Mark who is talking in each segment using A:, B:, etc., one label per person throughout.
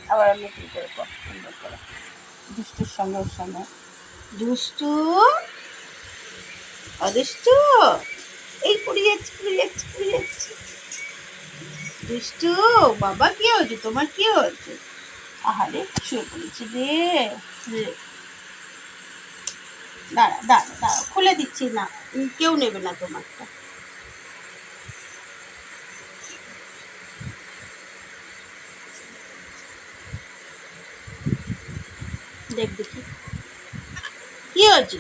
A: আবার আমি কি করবো সুন্দর করে দুষ্টুর সঙ্গে ওর সঙ্গে দুষ্টু অদুষ্টু এই পড়ে যাচ্ছে দুষ্টু বাবা কি হয়েছে তোমার কি হয়েছে আহারে শুয়ে পড়েছি রে দাঁড়া খুলে দিচ্ছি না কেউ নেবে না তোমারটা দেখ দেখি কি হচ্ছে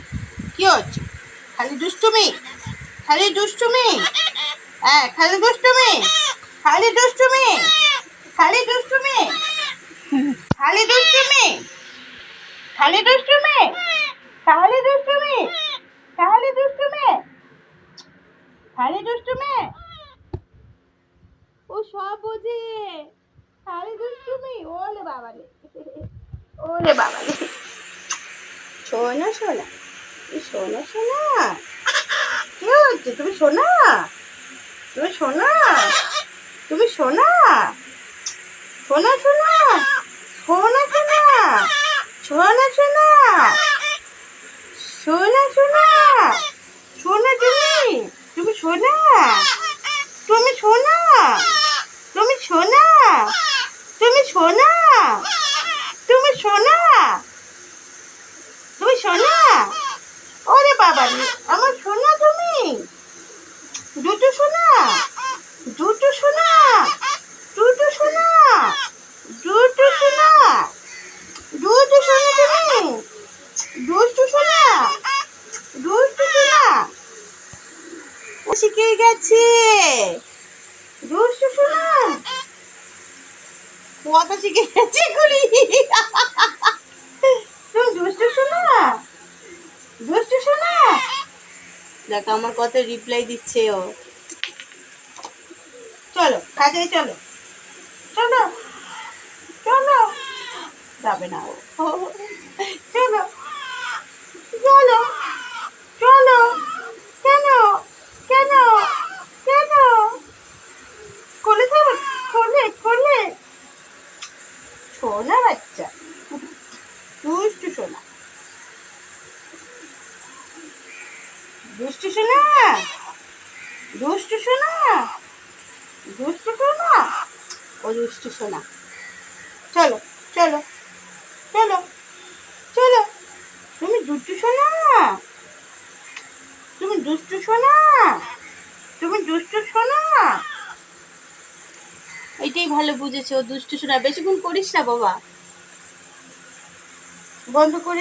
A: খালি দুষ্টুমি হ্যাঁ খালি দুষ্টুমি খালি দুষ্টুমি খালি দুষ্টুমি খালি দুষ্টুমি খালি দুষ্টুমি খালি দুষ্টুমি খালি দুষ্টুমি ও সব বোঝে খালি দুষ্টুমি ওলে বাবালে সোনা কি হচ্ছে তুমি সোনা সোনা সোনা তুমি সোনা ওরে বাবা আমার সোনা তুমি দুটো সোনা ও শিখে গেছে দুষ্টু সোনা কথা শিখে গেছে গুলি তুমি দুষ্টু সোনা দেখ আমার কথা রিপ্লাই দিচ্ছে ও চলো কাজে চলো যাবে না ও চলো কেন কোলে সোনা বাচ্চা দুষ্টু সোনা ও দুষ্টু সোনা চলো তুমি দুষ্টু সোনা এইটাই ভালো বুঝেছে ও দুষ্টু সোনা বেশিক্ষণ করিস না বাবা বন্ধ করে